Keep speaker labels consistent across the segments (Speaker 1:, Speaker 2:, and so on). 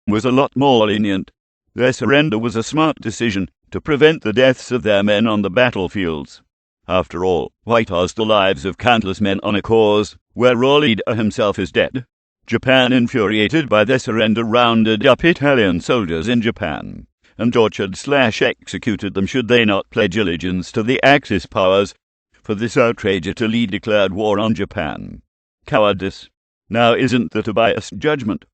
Speaker 1: was a lot more lenient. Their surrender was a smart decision to prevent the deaths of their men on the battlefields. After all, why toss the lives of countless men on a cause where our leader himself is dead? Japan, infuriated by their surrender, rounded up Italian soldiers in Japan and tortured/executed them should they not pledge allegiance to the Axis powers. For this outrage, Italy declared war on Japan. Cowardice. Now, isn't that a biased judgment?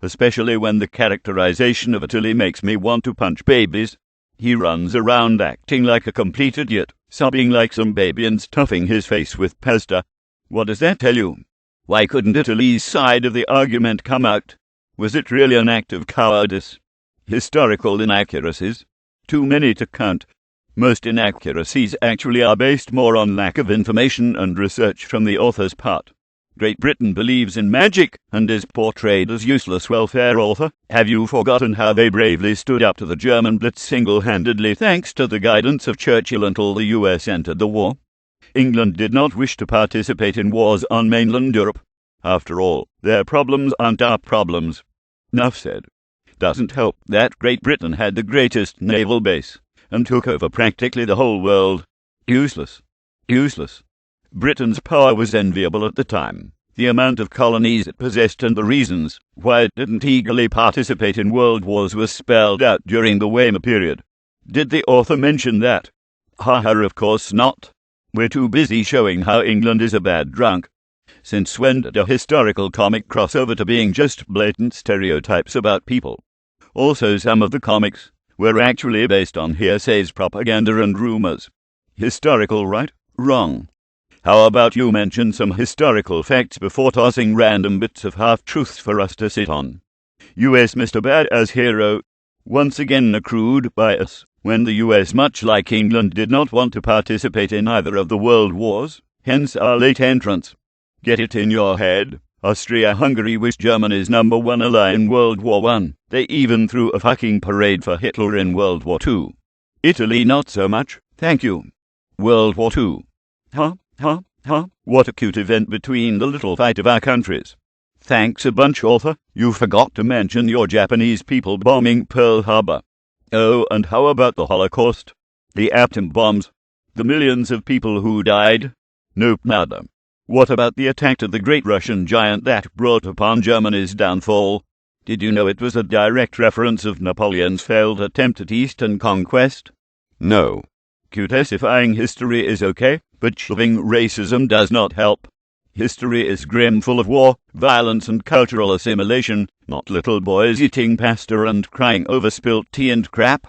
Speaker 1: Especially when the characterization of Italy makes me want to punch babies. He runs around acting like a complete idiot, sobbing like some baby and stuffing his face with pasta. What does that tell you? Why couldn't Italy's side of the argument come out? Was it really an act of cowardice? Historical inaccuracies? Too many to count. Most inaccuracies actually are based more on lack of information and research from the author's part. Great Britain believes in magic and is portrayed as useless welfare author. Have you forgotten how they bravely stood up to the German Blitz single-handedly thanks to the guidance of Churchill until the US entered the war? England did not wish to participate in wars on mainland Europe. After all, their problems aren't our problems. Enough said. Doesn't help that Great Britain had the greatest naval base and took over practically the whole world. Useless. Useless. Britain's power was enviable at the time. The amount of colonies it possessed and the reasons why it didn't eagerly participate in world wars was spelled out during the Weimar period. Did the author mention that? Of course not. We're too busy showing how England is a bad drunk. Since when did a historical comic cross over to being just blatant stereotypes about people? Also, some of the comics were actually based on hearsays, propaganda, and rumors. Historical, right? Wrong. How about you mention some historical facts before tossing random bits of half-truths for us to sit on? U.S. Mr. Badass Hero. Once again a crude bias, when the U.S., much like England, did not want to participate in either of the world wars, hence our late entrance. Get it in your head. Austria-Hungary was Germany's #1 ally in World War I. They even threw a fucking parade for Hitler in World War II. Italy not so much, thank you. World War II. What a cute event between the little fight of our countries. Thanks a bunch, author. You forgot to mention your Japanese people bombing Pearl Harbor. Oh, and how about the Holocaust? The atom bombs? The millions of people who died? Nope, nada. What about the attack to the great Russian giant that brought upon Germany's downfall? Did you know it was a direct reference of Napoleon's failed attempt at Eastern conquest? No. Cutesifying history is okay, but shoving racism does not help. History is grim, full of war, violence, and cultural assimilation, not little boys eating pasta and crying over spilt tea and crap.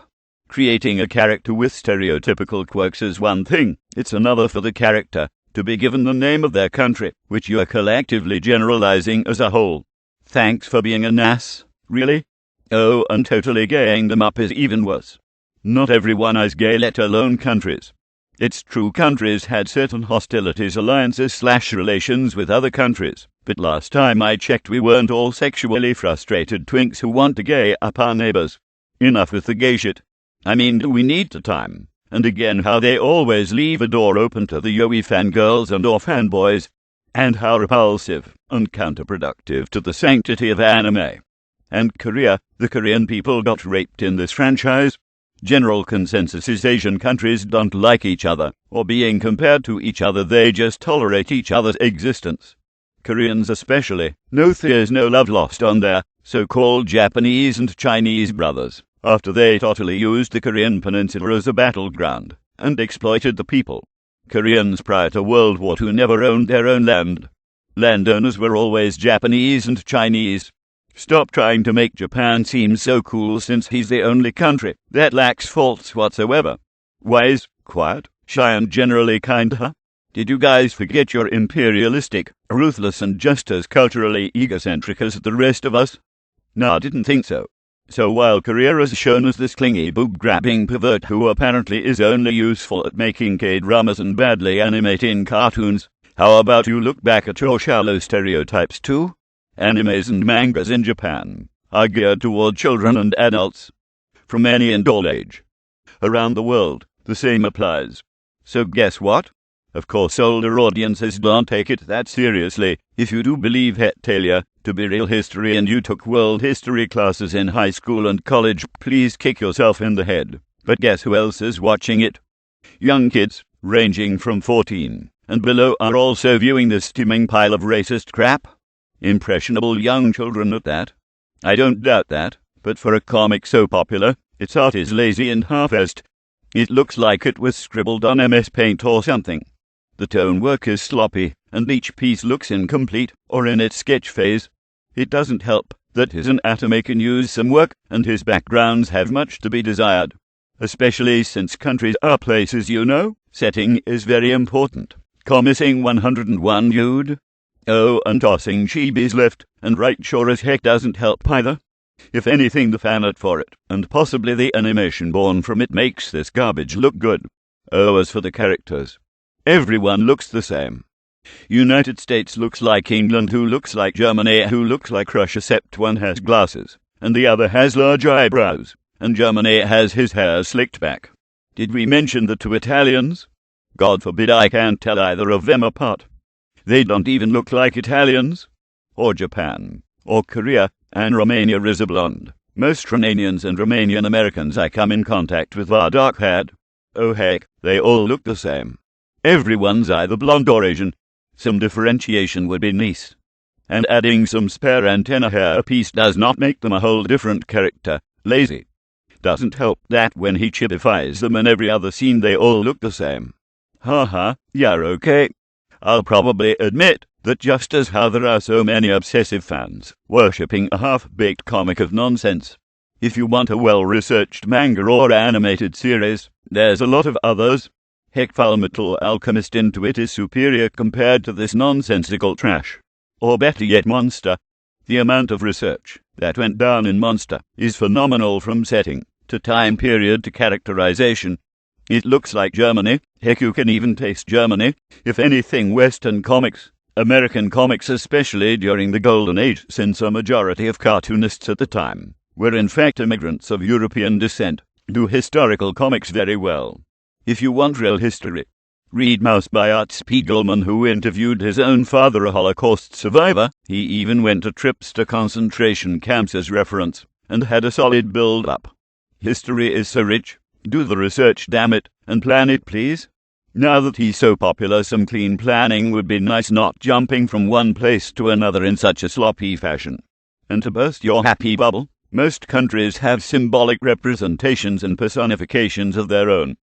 Speaker 1: Creating a character with stereotypical quirks is one thing. It's another for the character to be given the name of their country, which you are collectively generalizing as a whole. Thanks for being an ass. Really? Oh, and totally gaying them up is even worse. Not everyone is gay, let alone countries. It's true countries had certain hostilities, alliances/relations with other countries, but last time I checked we weren't all sexually frustrated twinks who want to gay up our neighbors. Enough with the gay shit. I mean, do we need the time? And again, how they always leave a door open to the Yoi fangirls and or fanboys, and how repulsive and counterproductive to the sanctity of anime. And Korea, the Korean people got raped in this franchise. General consensus is Asian countries don't like each other, or being compared to each other, they just tolerate each other's existence. Koreans especially. No fears, no love lost on their so-called Japanese and Chinese brothers, after they totally used the Korean peninsula as a battleground, and exploited the people. Koreans prior to World War II never owned their own land. Landowners were always Japanese and Chinese. Stop trying to make Japan seem so cool, since he's the only country that lacks faults whatsoever. Wise, quiet, shy, and generally kind, huh? Did you guys forget you're imperialistic, ruthless, and just as culturally egocentric as the rest of us? No, I didn't think so. So while Korea is shown as this clingy boob-grabbing pervert who apparently is only useful at making K-dramas and badly animating cartoons, how about you look back at your shallow stereotypes too? Animes and mangas in Japan are geared toward children and adults, from any and all age. Around the world, the same applies. So guess what? Of course, older audiences don't take it that seriously. If you do believe Hetalia to be real history and you took world history classes in high school and college, please kick yourself in the head. But guess who else is watching it? Young kids, ranging from 14 and below, are also viewing this steaming pile of racist crap. Impressionable young children at that. I don't doubt that, but for a comic so popular, its art is lazy and half-assed. It looks like it was scribbled on MS Paint or something. The tone work is sloppy, and each piece looks incomplete, or in its sketch phase. It doesn't help that his anatomy can use some work, and his backgrounds have much to be desired. Especially since countries are places, you know, setting is very important. Missing 101 Jude. Oh, and tossing chibis left and right sure as heck doesn't help either. If anything, the fan art for it, and possibly the animation born from it, makes this garbage look good. Oh, as for the characters, everyone looks the same. United States looks like England, who looks like Germany, who looks like Russia, except one has glasses, and the other has large eyebrows, and Germany has his hair slicked back. Did we mention the two Italians? God forbid, I can't tell either of them apart. They don't even look like Italians, or Japan, or Korea, and Romania is a blonde. Most Romanians and Romanian Americans I come in contact with are dark-haired. Oh heck, they all look the same. Everyone's either blonde or Asian. Some differentiation would be nice. And adding some spare antenna hair piece does not make them a whole different character. Lazy. Doesn't help that when he chibifies them in every other scene they all look the same. Haha, yeah, okay. I'll probably admit that just as how there are so many obsessive fans worshipping a half-baked comic of nonsense, if you want a well-researched manga or animated series, there's a lot of others. Heck, Fullmetal Alchemist into it is superior compared to this nonsensical trash. Or better yet, Monster. The amount of research that went down in Monster is phenomenal, from setting to time period to characterization. It looks like Germany. Heck, you can even taste Germany. If anything, Western comics, American comics especially during the Golden Age, since a majority of cartoonists at the time were in fact immigrants of European descent, do historical comics very well. If you want real history, read Mouse by Art Spiegelman, who interviewed his own father, a Holocaust survivor. He even went to trips to concentration camps as reference, and had a solid build-up. History is so rich. Do the research, damn it, and plan it, please. Now that he's so popular, some clean planning would be nice, not jumping from one place to another in such a sloppy fashion. And to burst your happy bubble, most countries have symbolic representations and personifications of their own.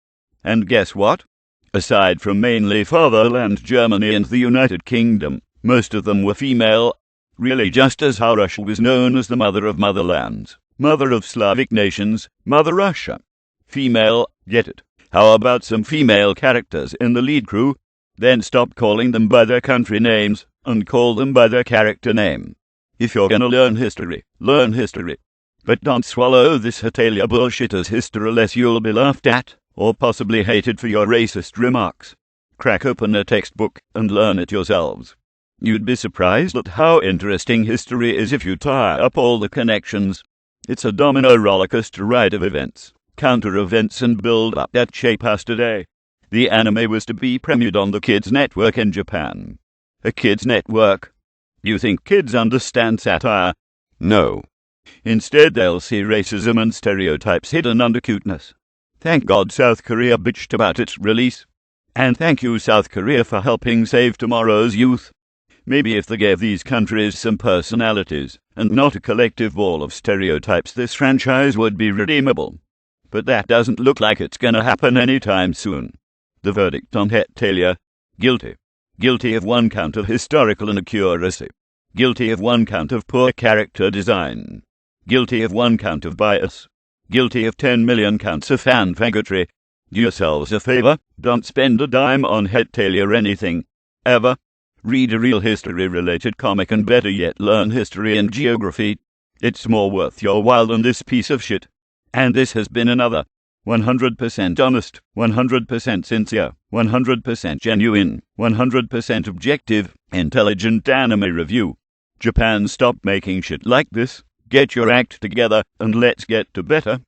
Speaker 1: And guess what? Aside from mainly fatherland Germany and the United Kingdom, most of them were female. Really, just as how Russia was known as the mother of motherlands, mother of Slavic nations, Mother Russia. Female, get it? How about some female characters in the lead crew? Then stop calling them by their country names and call them by their character name. If you're gonna learn history, learn history. But don't swallow this Hetalia bullshit as history, lest you'll be laughed at, or possibly hated for your racist remarks. Crack open a textbook and learn it yourselves. You'd be surprised at how interesting history is if you tie up all the connections. It's a domino rollercoaster ride of events, counter-events, and build-up that shape us today. The anime was to be premiered on the Kids Network in Japan. A kids network? You think kids understand satire? No. Instead, they'll see racism and stereotypes hidden under cuteness. Thank God South Korea bitched about its release. And thank you, South Korea, for helping save tomorrow's youth. Maybe if they gave these countries some personalities, and not a collective ball of stereotypes, this franchise would be redeemable. But that doesn't look like it's gonna happen anytime soon. The verdict on Hetalia: guilty. Guilty of one count of historical inaccuracy. Guilty of one count of poor character design. Guilty of one count of bias. Guilty of 10 million counts of fan-faggotry. Do yourselves a favor, don't spend a dime on Hetalia or anything. Ever. Read a real history-related comic, and better yet, learn history and geography. It's more worth your while than this piece of shit. And this has been another 100% honest, 100% sincere, 100% genuine, 100% objective, intelligent anime review. Japan, stop making shit like this. Get your act together, and let's get to better.